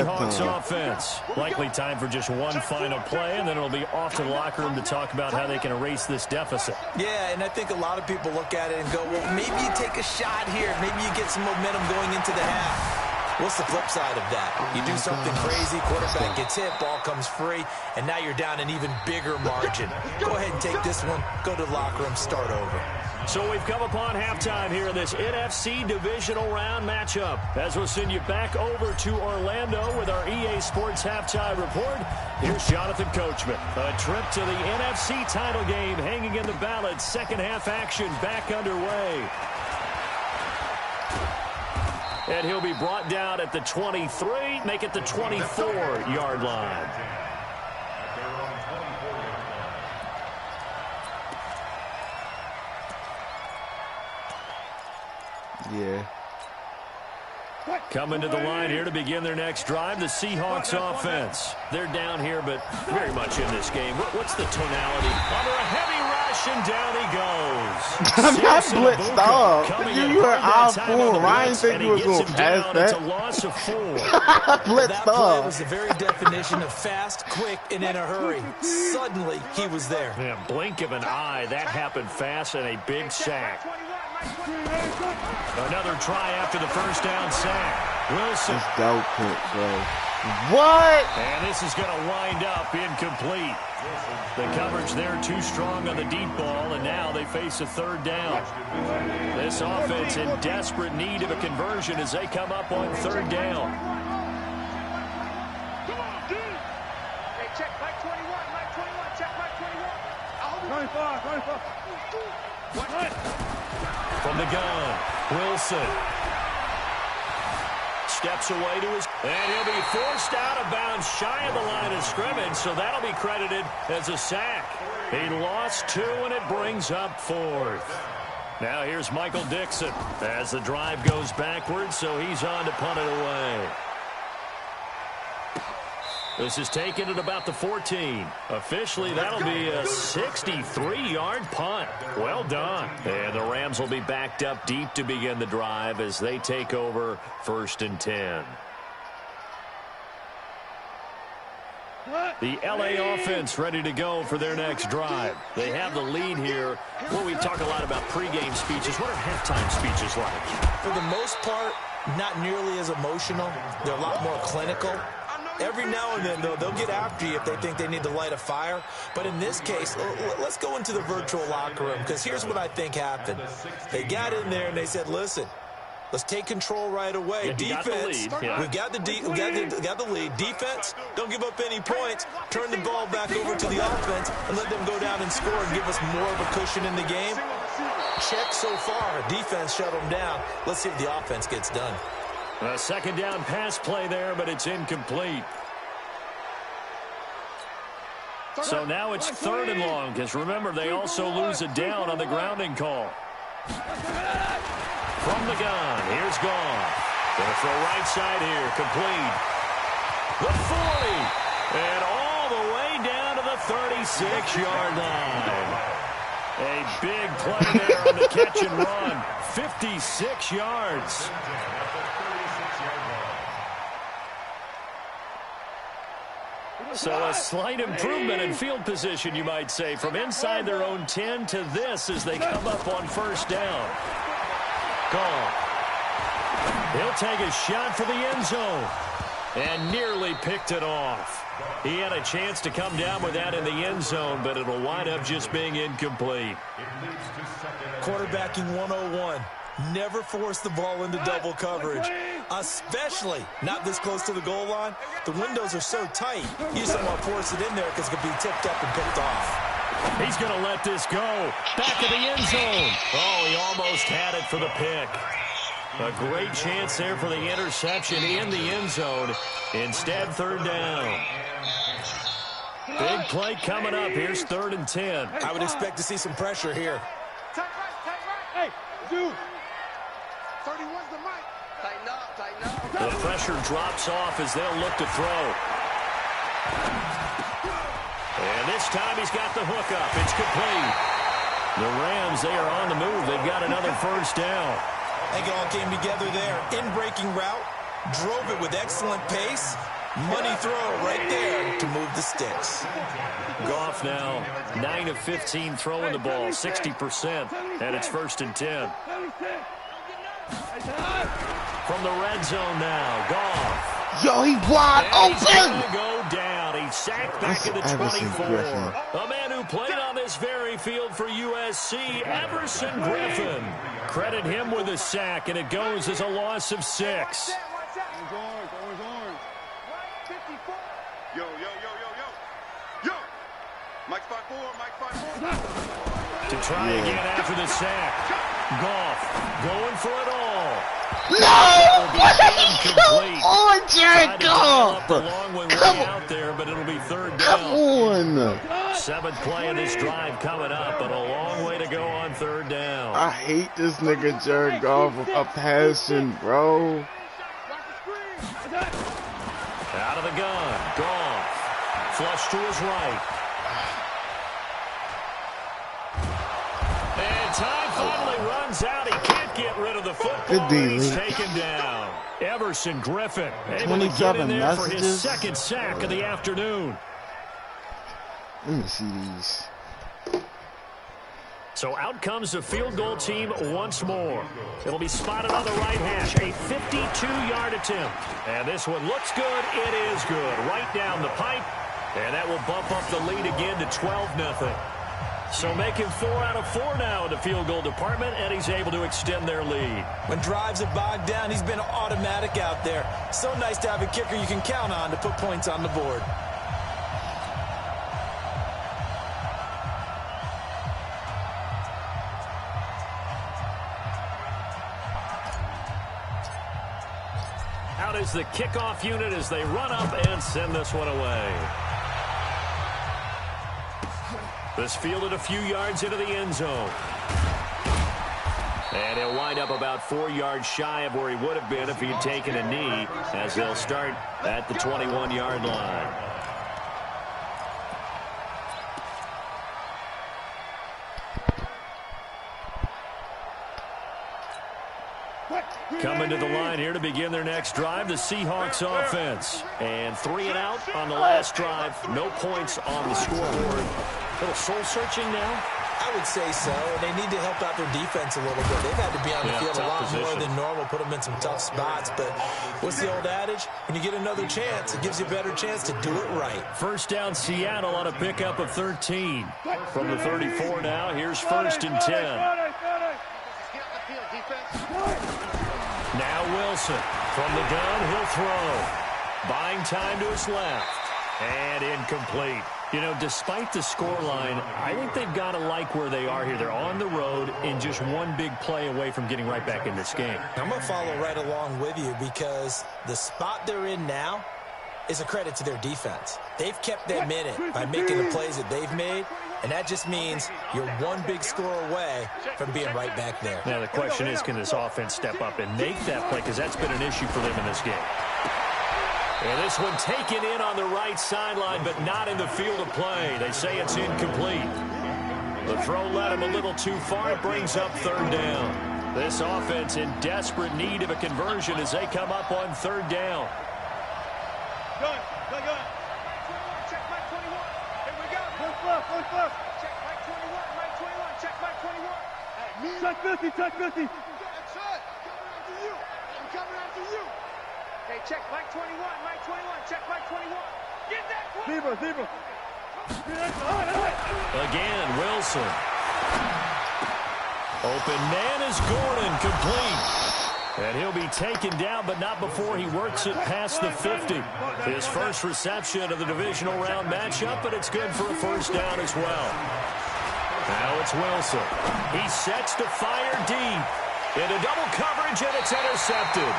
Hawks offense. Likely time for just one final play, and then it'll be off to the locker room to talk about how they can erase this deficit. Yeah, and I think a lot of people look at it and go, well, maybe you take a shot here. Maybe you get some momentum going into the half. What's the flip side of that? You do something crazy, quarterback gets hit, ball comes free, and now you're down an even bigger margin. Go ahead and take this one, go to the locker room, start over. So we've come upon halftime here in this NFC divisional round matchup. As we'll send you back over to Orlando with our EA Sports halftime report, here's Jonathan Coachman. A trip to the NFC title game hanging in the balance. Second half action back underway. And he'll be brought down at the 23, make it the 24-yard line. Yeah. Coming to the line here to begin their next drive, the Seahawks offense. They're down here, but very much in this game. What's the tonality? Under a heavy rush, and down he goes. Not blitzed up. You were out full. Ryan said you were going to pass that. It's a loss of 4. Blitzed that play up. was the very definition of fast, quick, and in a hurry. Suddenly, he was there. Yeah, blink of an eye. That happened fast, and a big sack. Another try after the first down sack. Wilson. This dope pick, bro. What? And this is going to wind up incomplete. The coverage there too strong on the deep ball, and now they face a third down. This offense in desperate need of a conversion as they come up on third down. Come on, dude. Hey, check back 21, back 21, check back 21. 25. From the gun, Wilson steps away to his, and he'll be forced out of bounds shy of the line of scrimmage, so that'll be credited as a sack. He lost 2, and it brings up 4th. Now here's Michael Dixon as the drive goes backwards, so he's on to punt it away. This is taken at about the 14. Officially, that'll be a 63-yard punt. Well done. And the Rams will be backed up deep to begin the drive as they take over 1st and 10. The LA offense ready to go for their next drive. They have the lead here. Well, we talk a lot about pregame speeches. What are halftime speeches like? For the most part, not nearly as emotional. They're a lot more clinical. Every now and then, though, they'll get after you if they think they need to light a fire. But in this case, let's go into the virtual locker room, because here's what I think happened. They got in there and they said, listen, let's take control right away. Yeah, defense, we've got the lead. Defense, don't give up any points. Turn the ball back over to the offense and let them go down and score and give us more of a cushion in the game. Check so far. Defense shut them down. Let's see if the offense gets done. A second down pass play there, but it's incomplete. So now it's 3rd and long, because remember, they also lose a down on the grounding call. From the gun, here's Goff. Going to throw right side here, complete. The 40, and all the way down to the 36-yard line. A big play there on the catch and run. 56 yards. So a slight improvement in field position, you might say, from inside their own 10 to this as they come up on 1st down. Goff. He'll take a shot for the end zone and nearly picked it off. He had a chance to come down with that in the end zone, but it'll wind up just being incomplete. Quarterbacking 101. Never force the ball into double coverage, especially not this close to the goal line. The windows are so tight, you just don't want to force it in there because it could be tipped up and picked off. He's going to let this go. Back of the end zone. Oh, he almost had it for the pick. A great chance there for the interception in the end zone. Instead, 3rd down. Big play coming up. Here's 3rd and 10. I would expect to see some pressure here. Tight right. Hey, dude. 31's the mic. Tighten up. The pressure drops off as they'll look to throw. And this time he's got the hook up. It's complete. The Rams, they are on the move. They've got another 1st down. I think it all came together there. In-breaking route, drove it with excellent pace, Money throw right there to move the sticks. Goff now 9 of 15 throwing the ball, 60%, and it's 1st and 10. From the red zone now, Goff. Yo, he wide He's open. gonna go down. He's sacked back at the 24. A man who played on this very field for USC, Everson Griffin. Credit him with a sack, and it goes as a loss of 6. Yo. Mike 5-4, Mike 5-4. To try again after the sack. Goff going for it all. No! Come on, Jared Goff! Come out there, but it'll be 3rd down. Come on! 7th play of this drive coming up, but a long way to go on 3rd down. I hate this nigga Jared Goff with a passion, bro. Out of the gun, Goff. Flush to his right. And time finally runs out. He can't get rid of the football. He's taken down. Everson Griffin able to get in there for his 2nd sack of the afternoon. Let me see these. So out comes the field goal team once more. It'll be spotted on the right hash. A 52-yard attempt. And this one looks good. It is good. Right down the pipe. And that will bump up the lead again to 12-0. So making 4 out of 4 now in the field goal department, and he's able to extend their lead. When drives are bogged down, he's been automatic out there. So nice to have a kicker you can count on to put points on the board. Out is the kickoff unit as they run up and send this one away. This fielded a few yards into the end zone. And he'll wind up about 4 yards shy of where he would have been if he had taken a knee, as they'll start at the 21-yard line. Coming to the line here to begin their next drive, the Seahawks offense. And 3 and out on the last drive. No points on the scoreboard. A little soul-searching now? I would say so. They need to help out their defense a little bit. They've had to be on the field a lot more than normal, put them in some tough spots. But what's the old adage? When you get another chance, it gives you a better chance to do it right. 1st down, Seattle on a pickup of 13. From the 34 now, here's 1st and 10. Now Wilson. From the gun, he'll throw. Buying time to his left. And incomplete. You know, despite the scoreline, I think they've got to like where they are here. They're on the road and just one big play away from getting right back in this game. I'm going to follow right along with you because the spot they're in now is a credit to their defense. They've kept them in it by making the plays that they've made, and that just means you're one big score away from being right back there. Now, the question is, can this offense step up and make that play? Because that's been an issue for them in this game. And this one taken in on the right sideline, but not in the field of play. They say it's incomplete. The throw led him a little too far. It brings up 3rd down. This offense in desperate need of a conversion as they come up on 3rd down. Gun. Check Mike 21. Here we go. Push left. Check Mike 21. Check Mike 21. Check 50. That's it. I'm coming after you. Hey, check Mike 21. Check Mike 21. Get that one. Zebra. Again, Wilson. Open man is Gordon, complete. And he'll be taken down, but not before he works it past the 50. His first reception of the divisional round matchup, but it's good for a 1st down as well. Now it's Wilson. He sets to fire deep. Into double coverage, and it's intercepted.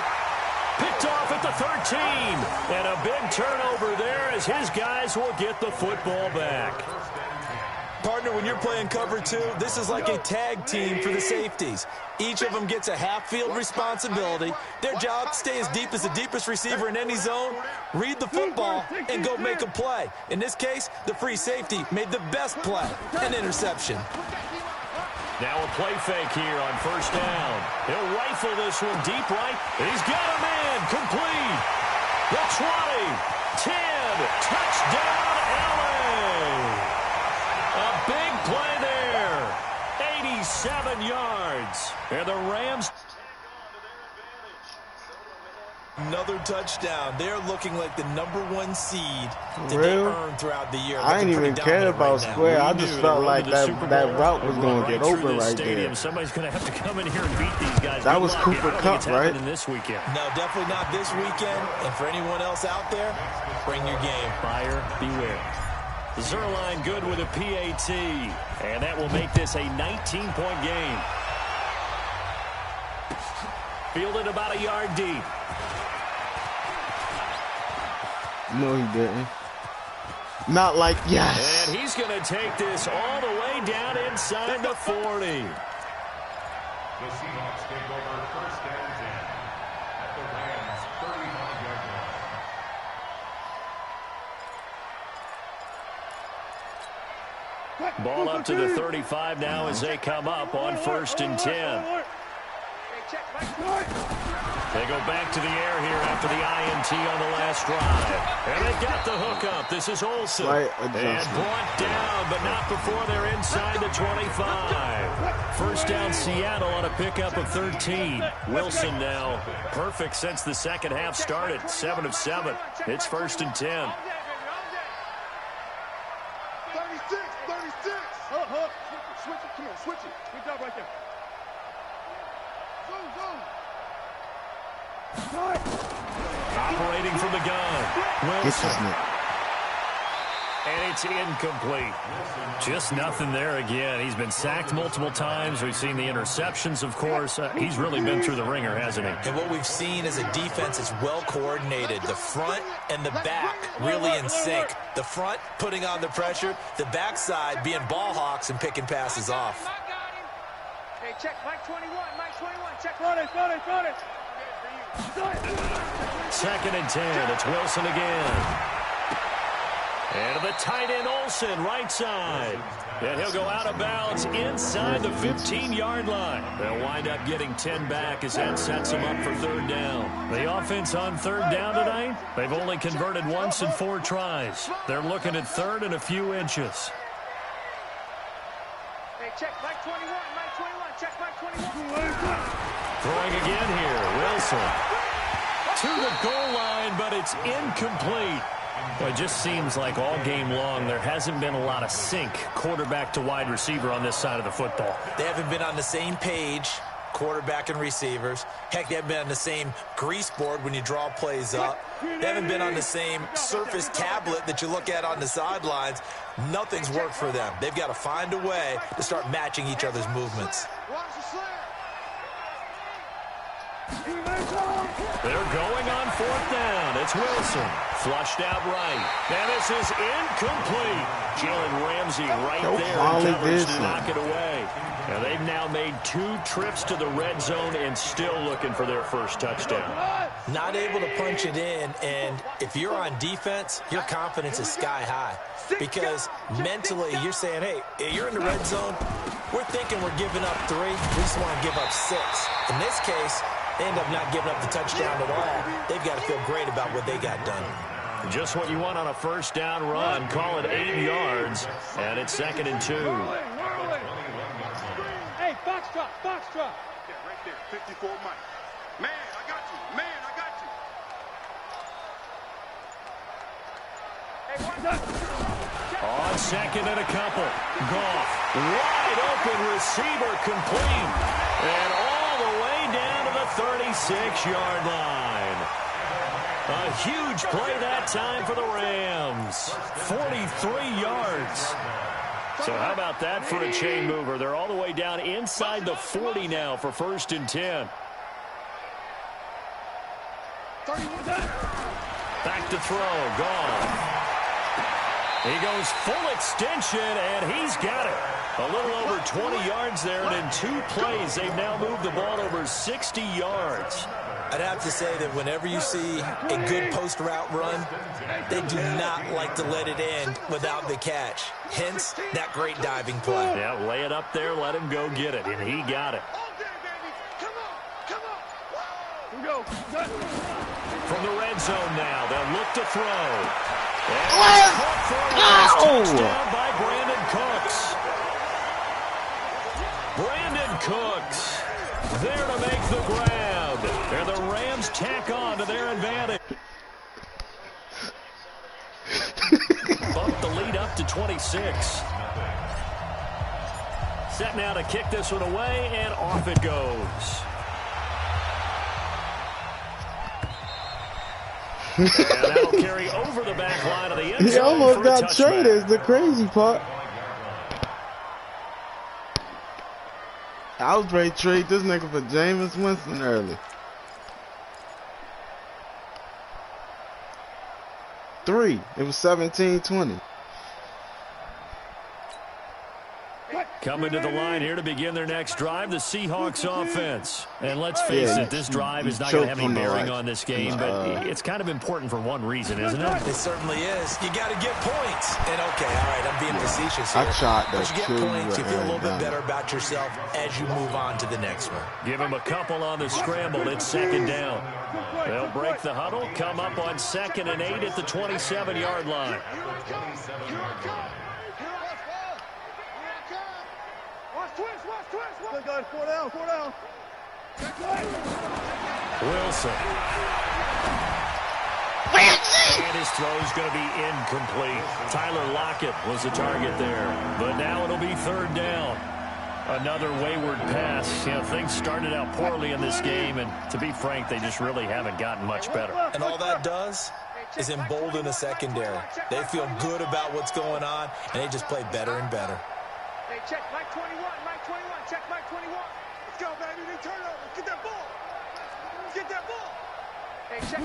Picked off at the 13. And a big turnover there as his guys will get the football back. Partner, when you're playing cover 2, this is like a tag team for the safeties. Each of them gets a half-field responsibility. Their job, stay as deep as the deepest receiver in any zone, read the football, and go make a play. In this case, the free safety made the best play, an interception. Now a play fake here on 1st down. He'll rifle this one deep right. He's got a man, complete. The 20, yards. And the Rams... Another touchdown. They're looking like the #1 seed that they earned throughout the year. I ain't even care about square. I just felt like that route was going to get open right there. Somebody's going to have to come in here and beat these guys. That was Cooper Kupp, right? This weekend. No, definitely not this weekend. And for anyone else out there, bring your game. Buyer beware. Zerline good with a PAT. And that will make this a 19-point game. Fielded about a yard deep. No, he didn't. Not like, yes. And he's going to take this all the way down inside the 40. The Seahawks take over first and 10 at the Rams' 35-yard line. Ball up to the 35 now as they come up on first and 10. They go back to the air here after the INT on the last drive. And they got the hook up. This is Olsen. And brought down, but not before they're inside the 25. First down Seattle on a pickup of 13. Wilson now perfect since the second half started. 7 of 7. It's first and 10. 36. Switch it. Come on, switch it. Good job right there. Zoom. Operating from the gun. Wilson. And it's incomplete. Just nothing there again. He's been sacked multiple times. We've seen the interceptions, of course. He's really been through the ringer, hasn't he? And what we've seen is a defense that's well coordinated. The front and the back really in sync. The front putting on the pressure. The backside being ball hawks and picking passes off. Hey, check Mike 21. Check. Run it. Second and 10. It's Wilson again. And the tight end Olsen, right side. And he'll go out of bounds inside the 15-yard line. They'll wind up getting 10 back as that sets them up for third down. The offense on third down tonight, they've only converted once in 4 tries. They're looking at third and a few inches. Hey, check Mike 21. Check Mike 21. Throwing again here, Wilson. To the goal line, but it's incomplete. Well, it just seems like all game long there hasn't been a lot of sync quarterback to wide receiver on this side of the football. They haven't been on the same page, quarterback and receivers. Heck, they haven't been on the same grease board when you draw plays up. They haven't been on the same surface tablet that you look at on the sidelines. Nothing's worked for them. They've got to find a way to start matching each other's movements. They're going on fourth down. It's Wilson. Flushed out right. And this is incomplete. Jalen Ramsey right there in coverage to knock it away. And they've now made 2 trips to the red zone and still looking for their first touchdown. Not able to punch it in, and if you're on defense, your confidence is sky high. Because mentally, you're saying, hey, you're in the red zone. We're thinking we're giving up 3. We just want to give up 6. In this case, they end up not giving up the touchdown at all. They've got to feel great about what they got done. Just what you want on a first down run. Call it 8 yards, and it's second and 2. Hey, box drop. Yeah, right there, 54 Mike. Man, I got you. Hey, one done. On second and a couple. Goff, wide open receiver, complete. And all the way down to the 36-yard line. A huge play that time for the Rams. 43 yards. So how about that for a chain mover? They're all the way down inside the 40 now for first and 10. Back to throw. Goff. He goes full extension, and he's got it. A little over 20 yards there, and in 2 plays, they've now moved the ball over 60 yards. I'd have to say that whenever you see a good post route run, they do not like to let it end without the catch. Hence, that great diving play. Yeah, lay it up there, let him go get it, and he got it. From the red zone now, they'll look to throw. And touchdown by Brandon Cooks. Brandon Cooks there to make the grab. And the Rams tack on to their advantage. Bump the lead up to 26. Set now to kick this one away, and off it goes. And that'll carry over the back line of the end zone. He almost got touchback. traded, is the crazy part. I was ready to trade this nigga for Jameis Winston early. 3. It was 17-20. Coming to the line here to begin their next drive, the Seahawks offense. And let's face it, this drive is not going to have any bearing on this game, but it's kind of important for one reason, isn't it? It certainly is. You got to get points. And okay, all right, I'm being facetious here. But you get points, you feel a little bit better about yourself as you move on to the next one. Give him a couple on the scramble. It's second down. They'll break the huddle, come up on 2nd and 8 at the 27-yard line. Wilson. And his throw's going to be incomplete. Tyler Lockett was the target there. But now it'll be 3rd down. Another wayward pass. You know, things started out poorly in this game, and to be frank, they just really haven't gotten much better. And all that does is embolden the secondary. They feel good about what's going on, and they just play better and better. Hey, check Mike 21, Mike 21, check Mike 21. Let's go, baby. Big turnover. Get that ball. Get that ball. Hey, check.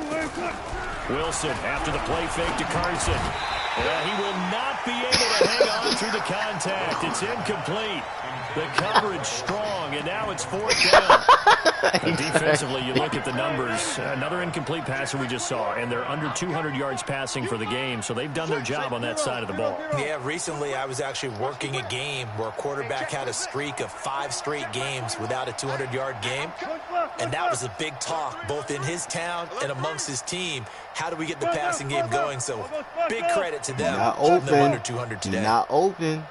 Wilson after the play fake to Carson. He will not be able to hang on through the contact. It's incomplete. The coverage strong, and now it's 4th down. Defensively, you look at the numbers. Another incomplete passer we just saw, and they're under 200 yards passing for the game, so they've done their job on that side of the ball. Yeah, recently I was actually working a game where a quarterback had a streak of 5 straight games without a 200-yard game, and that was a big talk both in his town and amongst his team. How do we get the passing game going? So big credit to them. Not Them open. under 200 today. Not open.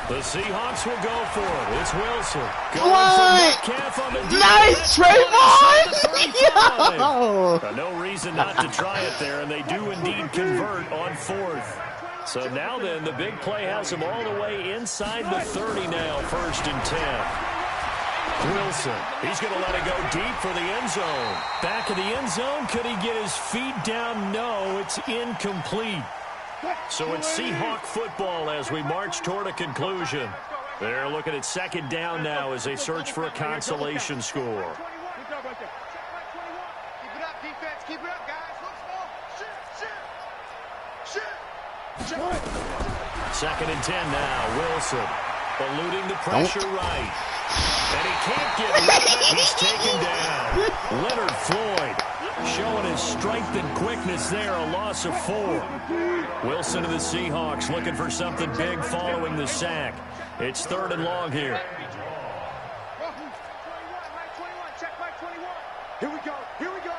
The Seahawks will go for it. It's Wilson. What? Nice, Trayvon! Yo! No reason not to try it there, and they do indeed convert on 4th. So now then, the big play has them all the way inside the 30 now, 1st and 10. Wilson, he's going to let it go deep for the end zone. Back of the end zone, could he get his feet down? No, it's incomplete. So it's Seahawk football as we march toward a conclusion. They're looking at 2nd down now as they search for a consolation score. Keep it up, defense. Keep it up, guys. Look small. Shoot. 2nd and 10 now. Wilson eluding the pressure right. And he can't get rid of it. He's taken down. Leonard Floyd showing his strength and quickness there. A loss of 4. Wilson to the Seahawks looking for something big following the sack. It's 3rd and long here. Here we go. Here we go.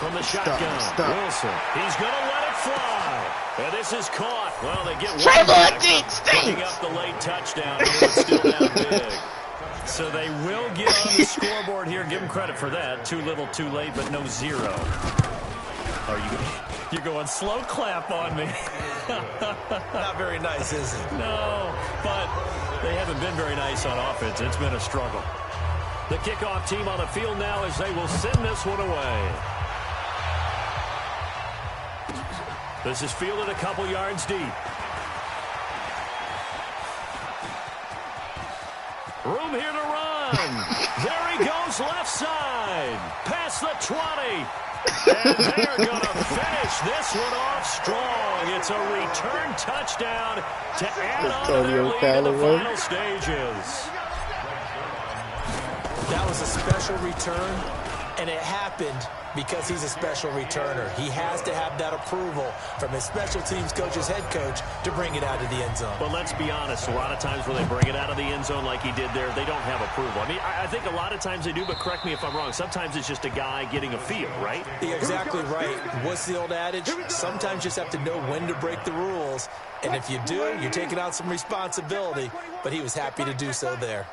From the shotgun, Wilson. He's going to let it fly. And this is caught. Well, they get one back, picking up the late touchdown here, but still down big. So they will get on the scoreboard here. Give them credit for that. Too little, too late, but no 0. You're going slow clap on me. Not very nice, is it? No, but they haven't been very nice on offense. It's been a struggle. The kickoff team on the field now as they will send this one away. This is fielded a couple yards deep. Room here to run. There he goes left side. Past the 20. And they're going to finish this one off strong. It's a return touchdown to add on to their lead in the final stages. That was a special return, And it happened because he's a special returner. He has to have that approval from his special teams coach's head coach to bring it out of the end zone. But let's be honest, a lot of times when they bring it out of the end zone like he did there, they don't have approval. I mean, I think a lot of times they do, but correct me if I'm wrong. Sometimes it's just a guy getting a feel, right? You're exactly right. What's the old adage? Sometimes you just have to know when to break the rules. And if you do, you're taking out some responsibility. But he was happy to do so there.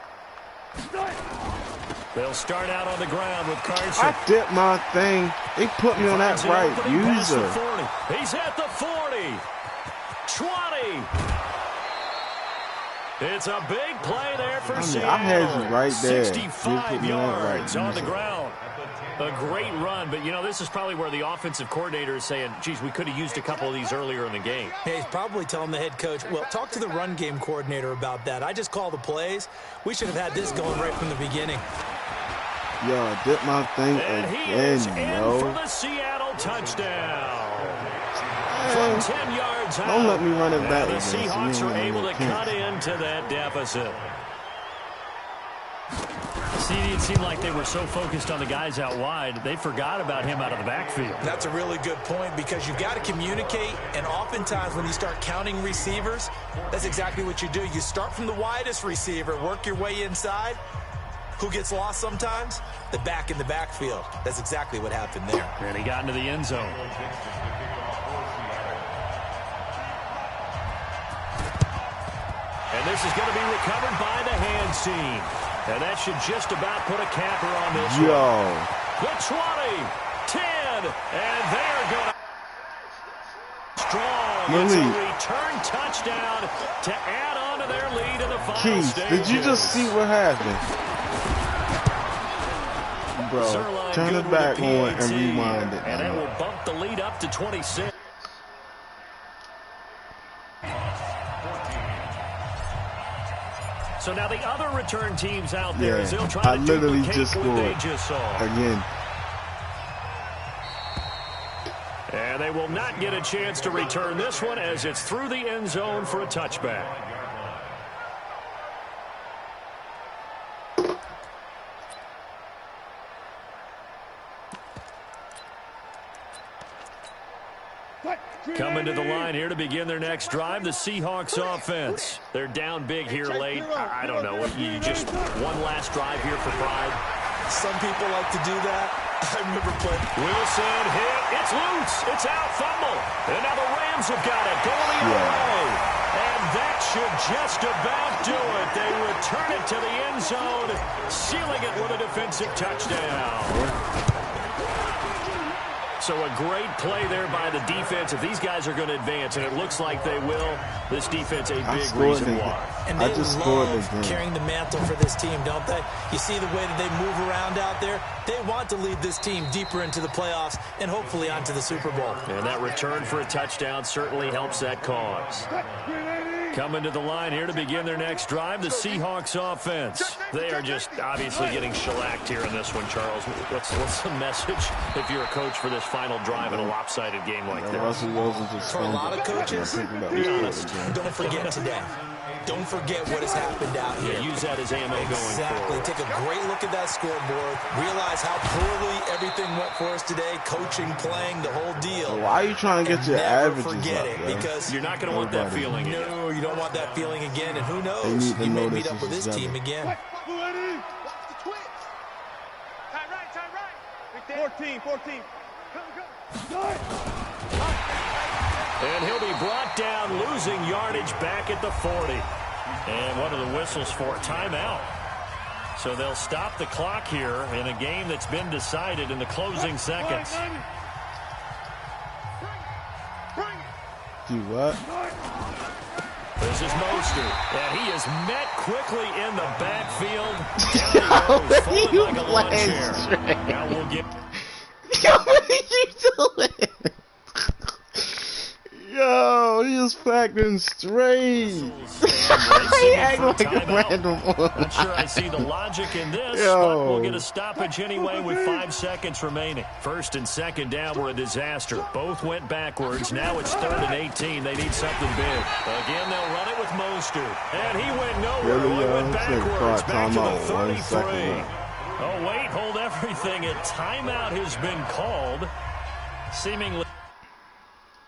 They'll start out on the ground with Carson. I dipped my thing. They put me on that right user. He's at the 40. 20. It's a big play there for Seattle. I had you right there. 65 yards on the ground. A great run, but, you know, this is probably where the offensive coordinator is saying, geez, we could have used a couple of these earlier in the game. Hey, he's probably telling the head coach, well, talk to the run game coordinator about that. I just call the plays. We should have had this going right from the beginning. Yo, I did my thing and he is again, in for the Seattle touchdown. From 10 yards out. Don't let me run it back. The Seahawks are able to cut into that deficit. See, it seemed like they were so focused on the guys out wide, they forgot about him out of the backfield. That's a really good point because you've got to communicate, and oftentimes when you start counting receivers, that's exactly what you do. You start from the widest receiver, work your way inside. Who gets lost sometimes? The back in the backfield. That's exactly what happened there. And he got into the end zone. And this is going to be recovered by the hands team. And that should just about put a capper on this one. The 20, 10, and they're going to strong. It's a return touchdown to add on to their lead in the final stages. Did you just see what happened? Bro, turn it back on and rewind it. And that will bump the lead up to 26. So now the other return teams out there, as they'll try to duplicate what they just saw. Again. And they will not get a chance to return this one as it's through the end zone for a touchback. Coming to the line here to begin their next drive, the Seahawks offense. They're down big here late. I don't know. You just one last drive here for pride. Some people like to do that. I remember playing. Wilson hit. It's loose. It's out. Fumble. And now the Rams have got it. Going the other way. And that should just about do it. They return it to the end zone, sealing it with a defensive touchdown. So a great play there by the defense. If these guys are going to advance, and it looks like they will, this defense a big reason why. And they love carrying the mantle for this team, don't they? You see the way that they move around out there? They want to lead this team deeper into the playoffs and hopefully onto the Super Bowl. And that return for a touchdown certainly helps that cause. Coming to the line here to begin their next drive, the Seahawks offense. They are just obviously getting shellacked here in this one, Charles. What's the message if you're a coach for this final drive in a lopsided game like this? For a lot of coaches, be honest, don't forget today. Don't forget what has happened out here. Yeah, use that as ammo going forward. Exactly. Take a great look at that scoreboard. Realize how poorly everything went for us today. Coaching, playing, the whole deal. Why are you trying to get your averages up? Forget it, because you're not going to want that feeling again. No, you don't want that feeling again. And who knows? You may meet up with this team again. 14. And he'll be brought down, losing yardage back at the 40. And what are the whistles for? Timeout. So they'll stop the clock here in a game that's been decided in the closing seconds. Do what? This is Mostert, and he is met quickly in the backfield. Down he goes, falling like a lawn chair. Now we'll get... Yo, what are you doing? Yo, he is factoring straight. He acting like a random one. Not sure I see the logic in this, but we'll get a stoppage anyway with 5 seconds remaining. First and second down were a disaster. Both went backwards. Now it's 3rd and 18. They need something big. Again, they'll run it with Mostert. And he went nowhere. He went backwards, back to the 33. Oh, wait, hold everything. A timeout has been called. Seemingly.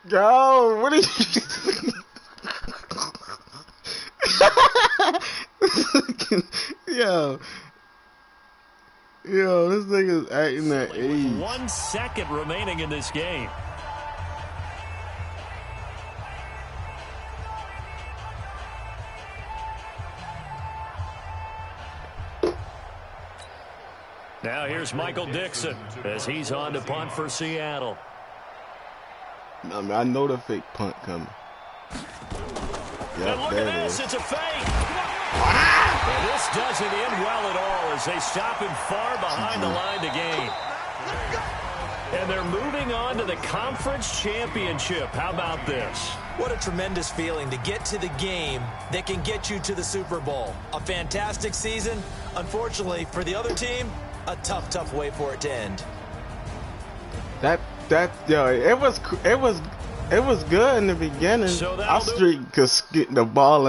Yo, what are you? Yo, this nigga's acting that age. 1 second remaining in this game. Now here's Michael Dixon as he's on to punt for Seattle. I mean, I know the fake punt coming. And look at this, it's a fake. And this doesn't end well at all as they stop him far behind the line to gain. And they're moving on to the conference championship. How about this? What a tremendous feeling to get to the game that can get you to the Super Bowl. A fantastic season. Unfortunately, for the other team, a tough way for it to end. It was good in the beginning. So I streaked the ball